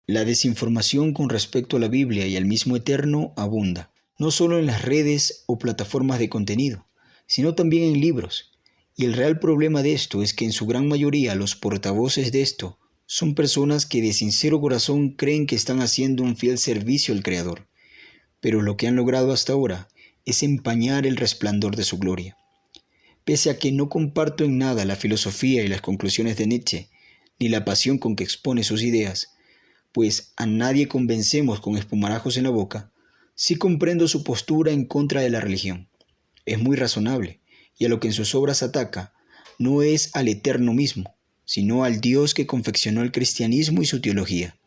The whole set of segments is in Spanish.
La desinformación con respecto a la Biblia y al mismo Eterno abunda, no solo en las redes o plataformas de contenido, sino también en libros. Y el real problema de esto es que en su gran mayoría los portavoces de esto son personas que de sincero corazón creen que están haciendo un fiel servicio al Creador, pero lo que han logrado hasta ahora es empañar el resplandor de su gloria. Pese a que no comparto en nada la filosofía y las conclusiones de Nietzsche, ni la pasión con que expone sus ideas, pues a nadie convencemos con espumarajos en la boca, sí comprendo su postura en contra de la religión. Es muy razonable, y a lo que en sus obras ataca no es al Eterno mismo, sino al Dios que confeccionó el cristianismo y su teología.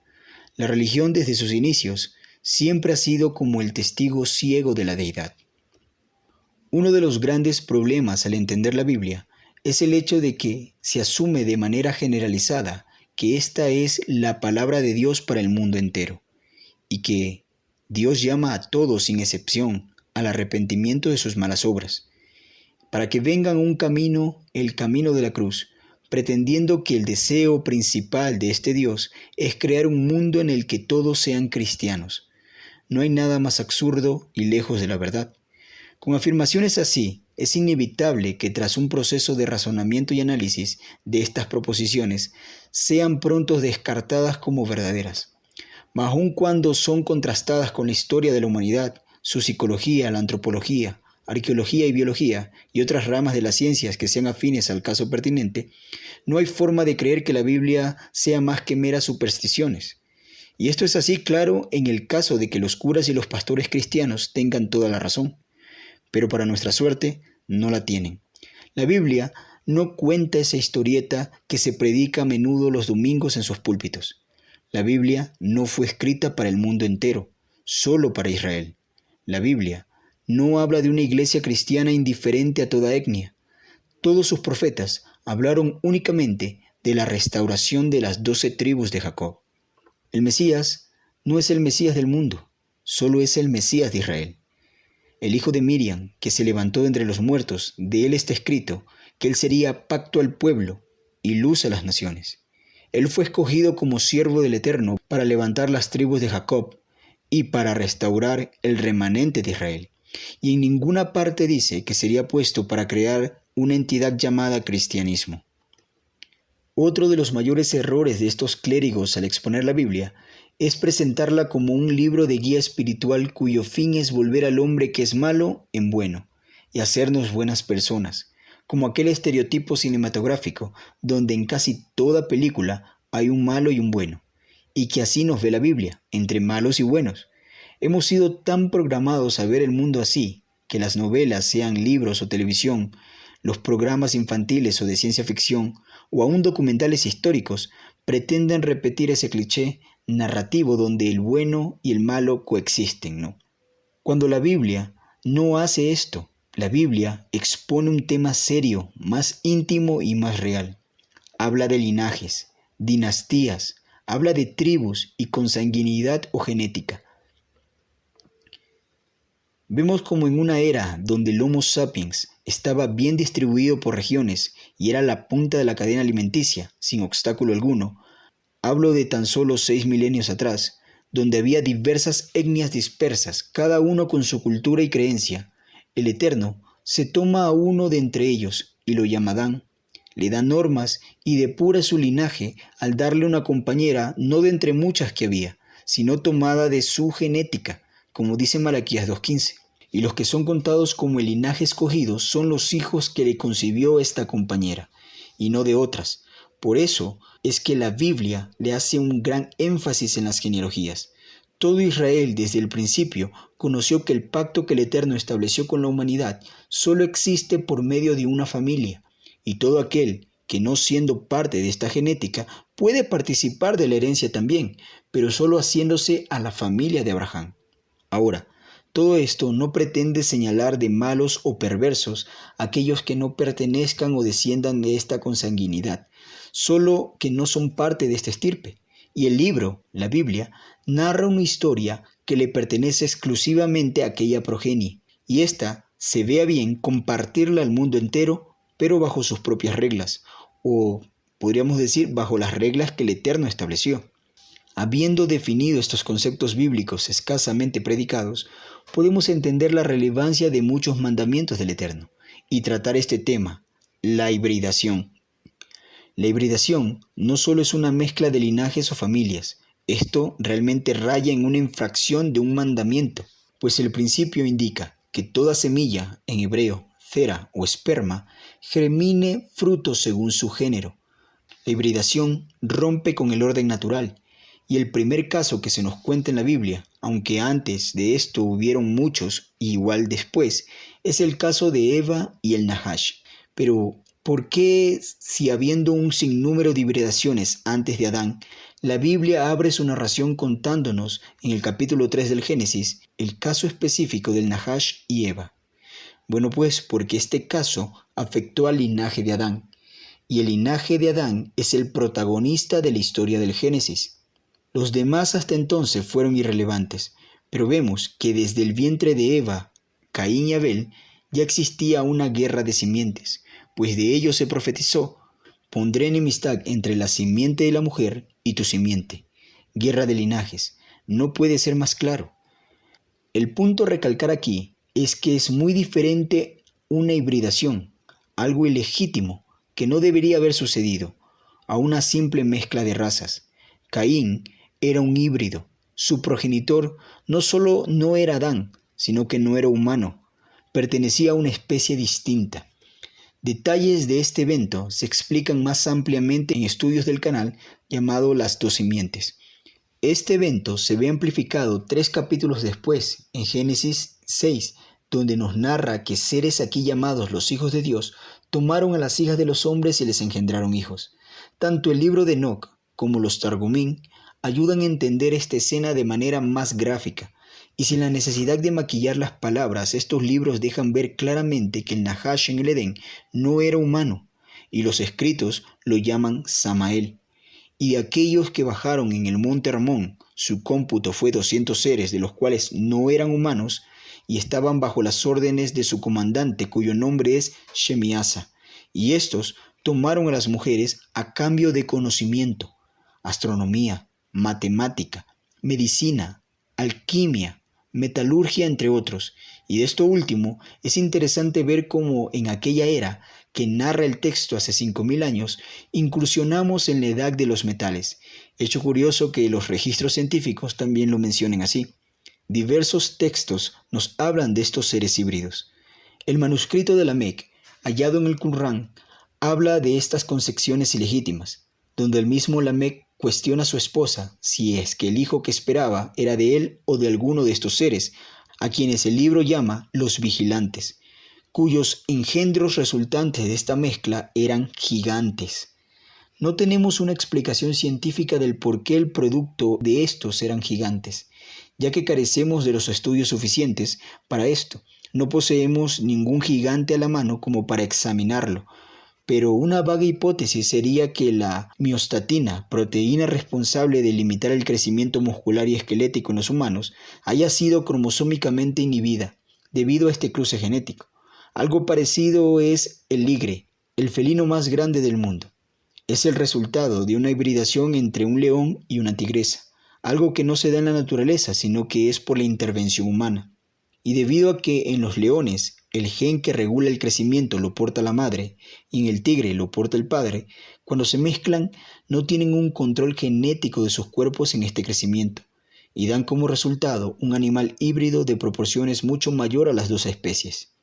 La religión desde sus inicios siempre ha sido como el testigo ciego de la deidad. Uno de los grandes problemas al entender la Biblia es el hecho de que se asume de manera generalizada que esta es la palabra de Dios para el mundo entero, y que Dios llama a todos sin excepción al arrepentimiento de sus malas obras, para que vengan un camino, el camino de la cruz, pretendiendo que el deseo principal de este Dios es crear un mundo en el que todos sean cristianos. No hay nada más absurdo y lejos de la verdad. Con afirmaciones así, es inevitable que tras un proceso de razonamiento y análisis de estas proposiciones sean pronto descartadas como verdaderas. Mas aun cuando son contrastadas con la historia de la humanidad, su psicología, la antropología, arqueología y biología y otras ramas de las ciencias que sean afines al caso pertinente, no hay forma de creer que la Biblia sea más que meras supersticiones. Y esto es así claro en el caso de que los curas y los pastores cristianos tengan toda la razón, pero para nuestra suerte no la tienen. La Biblia no cuenta esa historieta que se predica a menudo los domingos en sus púlpitos. La Biblia no fue escrita para el mundo entero, solo para Israel. La Biblia no habla de una iglesia cristiana indiferente a toda etnia. Todos sus profetas hablaron únicamente de la restauración de las 12 tribus de Jacob. El Mesías no es el Mesías del mundo, solo es el Mesías de Israel. El hijo de Miriam, que se levantó de entre los muertos, de él está escrito que él sería pacto al pueblo y luz a las naciones. Él fue escogido como siervo del Eterno para levantar las tribus de Jacob y para restaurar el remanente de Israel. Y en ninguna parte dice que sería puesto para crear una entidad llamada cristianismo. Otro de los mayores errores de estos clérigos al exponer la Biblia es presentarla como un libro de guía espiritual cuyo fin es volver al hombre que es malo en bueno y hacernos buenas personas, como aquel estereotipo cinematográfico donde en casi toda película hay un malo y un bueno, y que así nos ve la Biblia, entre malos y buenos. Hemos sido tan programados a ver el mundo así, que las novelas, sean libros o televisión, los programas infantiles o de ciencia ficción, o aún documentales históricos, pretenden repetir ese cliché narrativo donde el bueno y el malo coexisten, ¿no? Cuando la Biblia no hace esto, la Biblia expone un tema serio, más íntimo y más real. Habla de linajes, dinastías, habla de tribus y consanguinidad o genética. Vemos como en una era donde el Homo sapiens estaba bien distribuido por regiones y era la punta de la cadena alimenticia, sin obstáculo alguno, hablo de tan solo 6 milenios atrás, donde había diversas etnias dispersas, cada uno con su cultura y creencia. El Eterno se toma a uno de entre ellos y lo llama Adán, le da normas y depura su linaje al darle una compañera no de entre muchas que había, sino tomada de su genética, como dice Malaquías 2:15. Y los que son contados como el linaje escogido son los hijos que le concibió esta compañera, y no de otras. Por eso es que la Biblia le hace un gran énfasis en las genealogías. Todo Israel desde el principio conoció que el pacto que el Eterno estableció con la humanidad solo existe por medio de una familia, y todo aquel que no siendo parte de esta genética puede participar de la herencia también, pero solo haciéndose a la familia de Abraham. Ahora, todo esto no pretende señalar de malos o perversos a aquellos que no pertenezcan o desciendan de esta consanguinidad, solo que no son parte de esta estirpe. Y el libro, la Biblia, narra una historia que le pertenece exclusivamente a aquella progenie, y ésta se vea bien compartirla al mundo entero, pero bajo sus propias reglas, o podríamos decir bajo las reglas que el Eterno estableció. Habiendo definido estos conceptos bíblicos escasamente predicados, podemos entender la relevancia de muchos mandamientos del Eterno y tratar este tema, la hibridación. La hibridación no solo es una mezcla de linajes o familias, esto realmente raya en una infracción de un mandamiento, pues el principio indica que toda semilla, en hebreo, cera o esperma, germine frutos según su género. La hibridación rompe con el orden natural, y el primer caso que se nos cuenta en la Biblia, aunque antes de esto hubieron muchos, y igual después, es el caso de Eva y el Nahash. Pero, ¿por qué, si habiendo un sinnúmero de hibridaciones antes de Adán, la Biblia abre su narración contándonos, en el capítulo 3 del Génesis, el caso específico del Nahash y Eva? Bueno, pues porque este caso afectó al linaje de Adán, y el linaje de Adán es el protagonista de la historia del Génesis. Los demás hasta entonces fueron irrelevantes, pero vemos que desde el vientre de Eva, Caín y Abel, ya existía una guerra de simientes, pues de ello se profetizó: pondré enemistad entre la simiente de la mujer y tu simiente. Guerra de linajes. No puede ser más claro. El punto a recalcar aquí es que es muy diferente una hibridación, algo ilegítimo, que no debería haber sucedido, a una simple mezcla de razas. Caín era un híbrido. Su progenitor no solo no era Adán, sino que no era humano. Pertenecía a una especie distinta. Detalles de este evento se explican más ampliamente en estudios del canal llamado Las dos simientes. Este evento se ve amplificado 3 capítulos después, en Génesis 6, donde nos narra que seres aquí llamados los hijos de Dios tomaron a las hijas de los hombres y les engendraron hijos. Tanto el libro de Enoc como los Targumín ayudan a entender esta escena de manera más gráfica, y sin la necesidad de maquillar las palabras, estos libros dejan ver claramente que el Nahash en el Edén no era humano, y los escritos lo llaman Samael. Y de aquellos que bajaron en el monte Hermón, su cómputo fue 200 seres, de los cuales no eran humanos, y estaban bajo las órdenes de su comandante, cuyo nombre es Shemiasa, y estos tomaron a las mujeres a cambio de conocimiento, astronomía, matemática, medicina, alquimia, metalurgia, entre otros. Y de esto último es interesante ver cómo en aquella era que narra el texto hace 5000 años, incursionamos en la edad de los metales. Hecho curioso que los registros científicos también lo mencionen así. Diversos textos nos hablan de estos seres híbridos. El manuscrito de Lamec, hallado en el Qur'án, habla de estas concepciones ilegítimas, donde el mismo Lamec cuestiona a su esposa si es que el hijo que esperaba era de él o de alguno de estos seres, a quienes el libro llama los vigilantes, cuyos engendros resultantes de esta mezcla eran gigantes. No tenemos una explicación científica del por qué el producto de estos eran gigantes, ya que carecemos de los estudios suficientes para esto. No poseemos ningún gigante a la mano como para examinarlo, pero una vaga hipótesis sería que la miostatina, proteína responsable de limitar el crecimiento muscular y esquelético en los humanos, haya sido cromosómicamente inhibida debido a este cruce genético. Algo parecido es el ligre, el felino más grande del mundo. Es el resultado de una hibridación entre un león y una tigresa, algo que no se da en la naturaleza, sino que es por la intervención humana. Y debido a que en los leones el gen que regula el crecimiento lo porta la madre y en el tigre lo porta el padre, cuando se mezclan no tienen un control genético de sus cuerpos en este crecimiento y dan como resultado un animal híbrido de proporciones mucho mayor a las dos especies.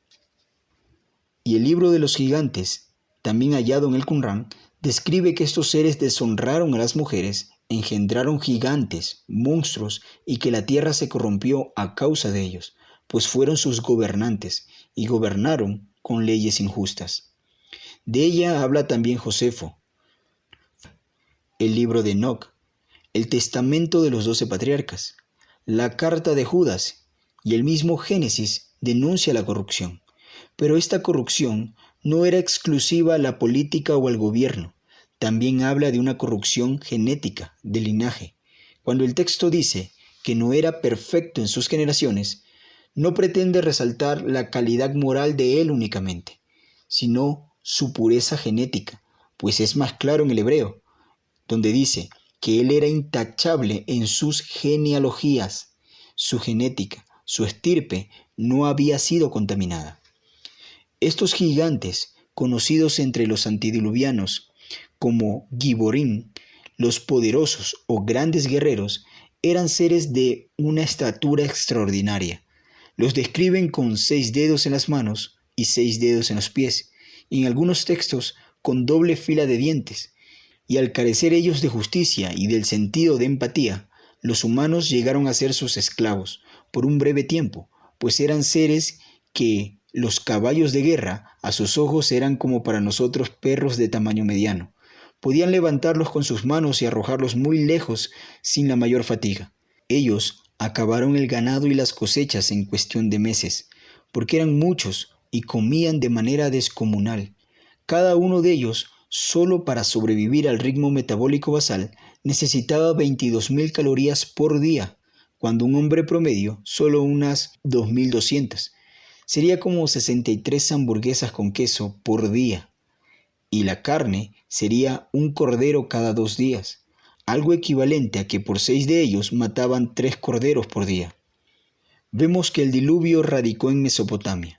Y el libro de los gigantes, también hallado en el Qur'án, describe que estos seres deshonraron a las mujeres, engendraron gigantes, monstruos, y que la tierra se corrompió a causa de ellos, pues fueron sus gobernantes, y gobernaron con leyes injustas. De ella habla también Josefo, el libro de Enoc, el testamento de los 12 patriarcas, la carta de Judas, y el mismo Génesis denuncia la corrupción. Pero esta corrupción no era exclusiva a la política o al gobierno, también habla de una corrupción genética, de linaje. Cuando el texto dice que no era perfecto en sus generaciones, no pretende resaltar la calidad moral de él únicamente, sino su pureza genética, pues es más claro en el hebreo, donde dice: que él era intachable en sus genealogías. Su genética, su estirpe, no había sido contaminada. Estos gigantes, conocidos entre los antediluvianos como Giborim, los poderosos o grandes guerreros, eran seres de una estatura extraordinaria. Los describen con 6 dedos en las manos y 6 dedos en los pies, y en algunos textos con doble fila de dientes. Y al carecer ellos de justicia y del sentido de empatía, los humanos llegaron a ser sus esclavos por un breve tiempo, pues eran seres que los caballos de guerra a sus ojos eran como para nosotros perros de tamaño mediano. Podían levantarlos con sus manos y arrojarlos muy lejos sin la mayor fatiga. Ellos acabaron el ganado y las cosechas en cuestión de meses, porque eran muchos y comían de manera descomunal. Cada uno de ellos, solo para sobrevivir al ritmo metabólico basal, necesitaba 22.000 calorías por día, cuando un hombre promedio solo unas 2.200. Sería como 63 hamburguesas con queso por día. Y la carne sería un cordero cada 2 días, algo equivalente a que por 6 de ellos mataban 3 corderos por día. Vemos que el diluvio radicó en Mesopotamia.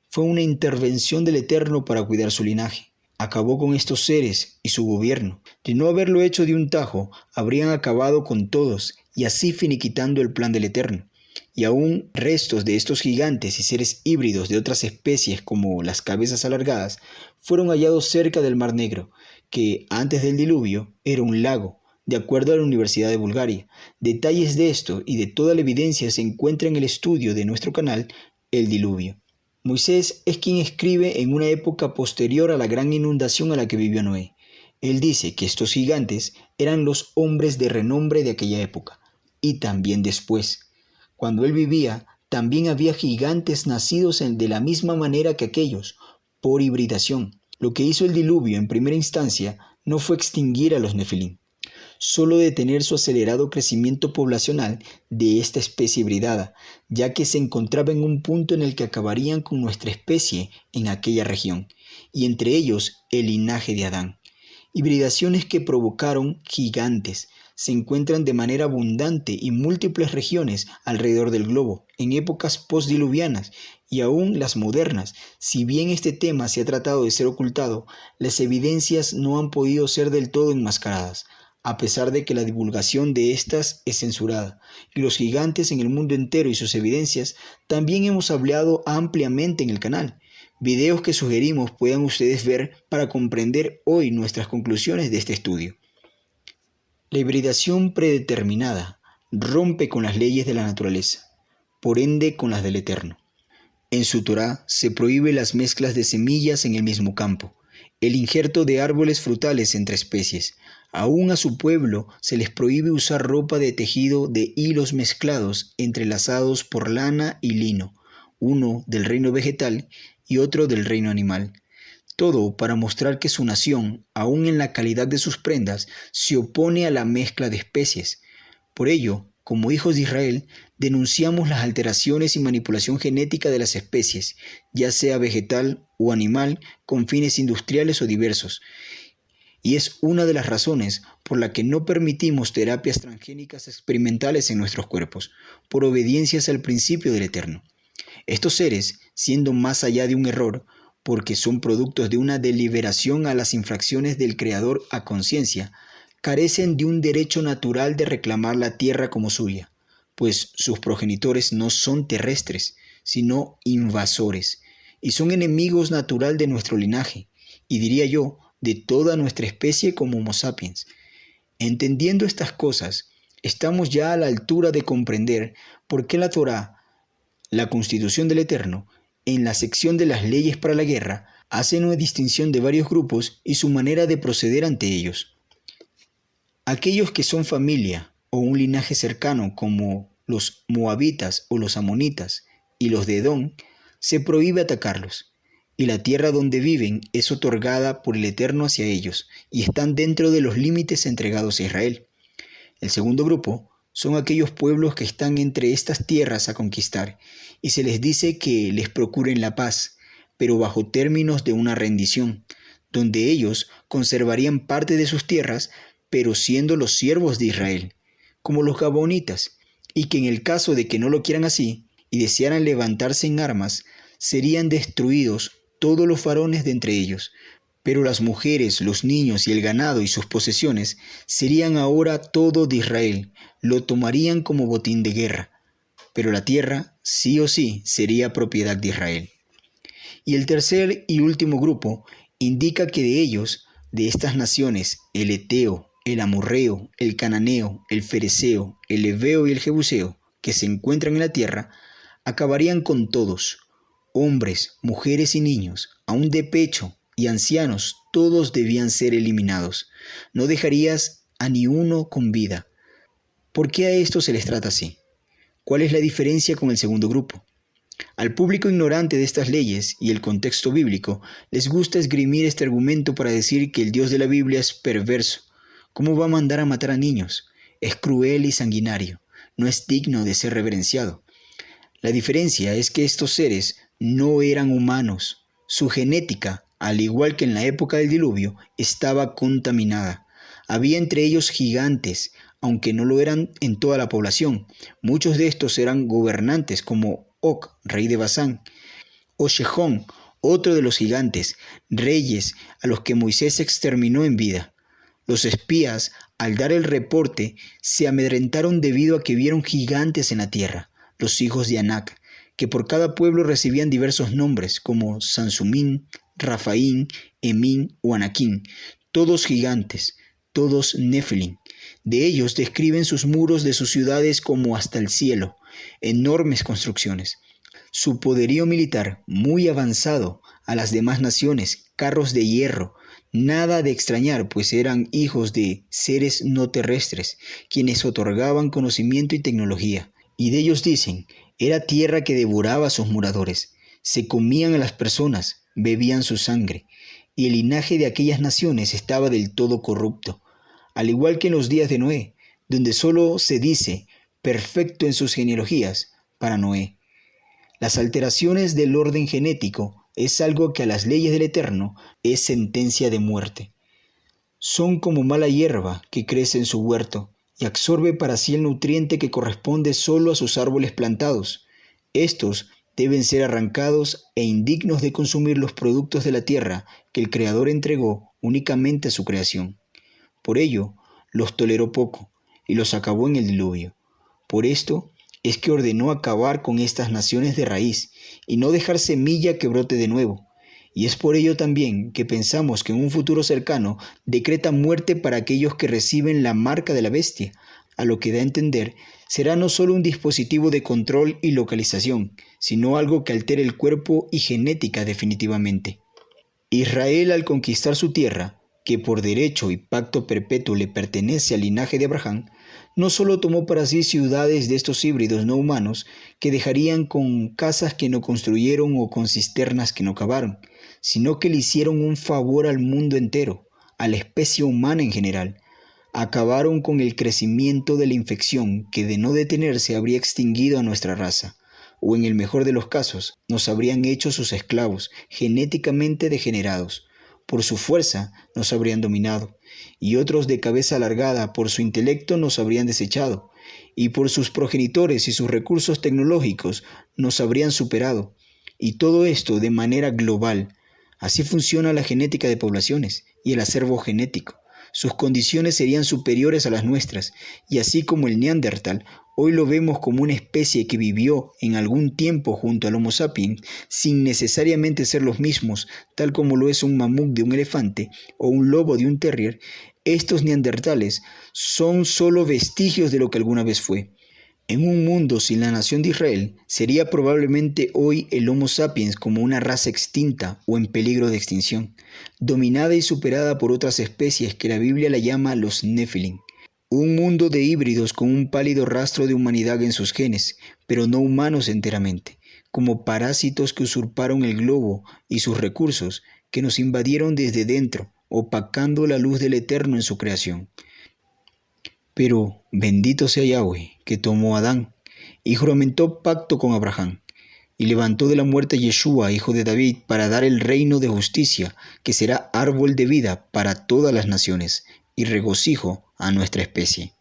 Fue una intervención del Eterno para cuidar su linaje. Acabó con estos seres y su gobierno. De no haberlo hecho de un tajo, habrían acabado con todos y así finiquitando el plan del Eterno. Y aún restos de estos gigantes y seres híbridos de otras especies como las cabezas alargadas fueron hallados cerca del Mar Negro, que antes del diluvio era un lago, de acuerdo a la Universidad de Bulgaria. Detalles de esto y de toda la evidencia se encuentra en el estudio de nuestro canal, El Diluvio. Moisés es quien escribe en una época posterior a la gran inundación a la que vivió Noé. Él dice que estos gigantes eran los hombres de renombre de aquella época, y también después. Cuando él vivía, también había gigantes nacidos de la misma manera que aquellos, por hibridación. Lo que hizo el diluvio en primera instancia no fue extinguir a los nefilim, solo detener su acelerado crecimiento poblacional de esta especie hibridada, ya que se encontraba en un punto en el que acabarían con nuestra especie en aquella región, y entre ellos el linaje de Adán. Hibridaciones que provocaron gigantes se encuentran de manera abundante en múltiples regiones alrededor del globo, en épocas postdiluvianas y aún las modernas. Si bien este tema se ha tratado de ser ocultado, las evidencias no han podido ser del todo enmascaradas, a pesar de que la divulgación de estas es censurada. Y los gigantes en el mundo entero y sus evidencias también hemos hablado ampliamente en el canal. Videos que sugerimos puedan ustedes ver para comprender hoy nuestras conclusiones de este estudio. La hibridación predeterminada rompe con las leyes de la naturaleza, por ende con las del Eterno. En su Torá se prohíbe las mezclas de semillas en el mismo campo, el injerto de árboles frutales entre especies. Aún a su pueblo se les prohíbe usar ropa de tejido de hilos mezclados entrelazados por lana y lino, uno del reino vegetal y otro del reino animal. Todo para mostrar que su nación, aun en la calidad de sus prendas, se opone a la mezcla de especies. Por ello, como hijos de Israel, denunciamos las alteraciones y manipulación genética de las especies, ya sea vegetal o animal, con fines industriales o diversos. Y es una de las razones por la que no permitimos terapias transgénicas experimentales en nuestros cuerpos, por obediencias al principio del Eterno. Estos seres, siendo más allá de un error, porque son productos de una deliberación a las infracciones del Creador a conciencia, carecen de un derecho natural de reclamar la tierra como suya, pues sus progenitores no son terrestres, sino invasores, y son enemigos natural de nuestro linaje, y diría yo, de toda nuestra especie como Homo sapiens. Entendiendo estas cosas, estamos ya a la altura de comprender por qué la Torá, la Constitución del Eterno, en la sección de las leyes para la guerra, hace una distinción de varios grupos y su manera de proceder ante ellos. Aquellos que son familia o un linaje cercano, como los moabitas o los amonitas y los de Edom, se prohíbe atacarlos, y la tierra donde viven es otorgada por el Eterno hacia ellos, y están dentro de los límites entregados a Israel. El segundo grupo son aquellos pueblos que están entre estas tierras a conquistar, y se les dice que les procuren la paz, pero bajo términos de una rendición, donde ellos conservarían parte de sus tierras, pero siendo los siervos de Israel, como los gabaonitas, y que en el caso de que no lo quieran así y desearan levantarse en armas, serían destruidos todos los varones de entre ellos, pero las mujeres, los niños y el ganado y sus posesiones serían ahora todo de Israel, lo tomarían como botín de guerra, pero la tierra sí o sí sería propiedad de Israel. Y el tercer y último grupo indica que de ellos, de estas naciones, el eteo, el amorreo, el cananeo, el fereceo, el heveo y el jebuseo, que se encuentran en la tierra, acabarían con todos, hombres, mujeres y niños, aun de pecho y ancianos, todos debían ser eliminados. No dejarías a ni uno con vida. ¿Por qué a estos se les trata así? ¿Cuál es la diferencia con el segundo grupo? Al público ignorante de estas leyes y el contexto bíblico, les gusta esgrimir este argumento para decir que el Dios de la Biblia es perverso. ¿Cómo va a mandar a matar a niños? Es cruel y sanguinario. No es digno de ser reverenciado. La diferencia es que estos seres no eran humanos. Su genética, al igual que en la época del diluvio, estaba contaminada. Había entre ellos gigantes, aunque no lo eran en toda la población. Muchos de estos eran gobernantes como Og, rey de Basán, o Sejón, otro de los gigantes, reyes a los que Moisés exterminó en vida. Los espías, al dar el reporte, se amedrentaron debido a que vieron gigantes en la tierra, los hijos de Anac, que por cada pueblo recibían diversos nombres como Sansumín, Rafaín, Emín o Anaquín, todos gigantes, todos Nefilim. De ellos describen sus muros de sus ciudades como hasta el cielo, enormes construcciones. Su poderío militar muy avanzado a las demás naciones, carros de hierro, nada de extrañar, pues eran hijos de seres no terrestres, quienes otorgaban conocimiento y tecnología. Y de ellos dicen, era tierra que devoraba a sus moradores, se comían a las personas, bebían su sangre, y el linaje de aquellas naciones estaba del todo corrupto, al igual que en los días de Noé, donde solo se dice, perfecto en sus genealogías, para Noé. Las alteraciones del orden genético es algo que a las leyes del Eterno es sentencia de muerte. Son como mala hierba que crece en su huerto y absorbe para sí el nutriente que corresponde solo a sus árboles plantados. Estos deben ser arrancados e indignos de consumir los productos de la tierra que el Creador entregó únicamente a su creación. Por ello, los toleró poco y los acabó en el diluvio. Por esto es que ordenó acabar con estas naciones de raíz y no dejar semilla que brote de nuevo. Y es por ello también que pensamos que en un futuro cercano decreta muerte para aquellos que reciben la marca de la bestia, a lo que da a entender será no solo un dispositivo de control y localización, sino algo que altere el cuerpo y genética definitivamente. Israel, al conquistar su tierra, que por derecho y pacto perpetuo le pertenece al linaje de Abraham, no solo tomó para sí ciudades de estos híbridos no humanos que dejarían con casas que no construyeron o con cisternas que no cavaron, sino que le hicieron un favor al mundo entero, a la especie humana en general. Acabaron con el crecimiento de la infección que de no detenerse habría extinguido a nuestra raza, o en el mejor de los casos, nos habrían hecho sus esclavos, genéticamente degenerados. Por su fuerza nos habrían dominado, y otros de cabeza alargada por su intelecto nos habrían desechado, y por sus progenitores y sus recursos tecnológicos nos habrían superado, y todo esto de manera global. Así funciona la genética de poblaciones y el acervo genético. Sus condiciones serían superiores a las nuestras, y así como el Neandertal, hoy lo vemos como una especie que vivió en algún tiempo junto al Homo sapiens, sin necesariamente ser los mismos, tal como lo es un mamut de un elefante o un lobo de un terrier. Estos neandertales son solo vestigios de lo que alguna vez fue. En un mundo sin la nación de Israel, sería probablemente hoy el Homo sapiens como una raza extinta o en peligro de extinción, dominada y superada por otras especies que la Biblia la llama los Nefilim. Un mundo de híbridos con un pálido rastro de humanidad en sus genes, pero no humanos enteramente, como parásitos que usurparon el globo y sus recursos, que nos invadieron desde dentro, opacando la luz del Eterno en su creación. Pero bendito sea Yahweh, que tomó a Adán, y juramentó pacto con Abraham, y levantó de la muerte a Yeshua, hijo de David, para dar el reino de justicia, que será árbol de vida para todas las naciones, y regocijo a nuestra especie.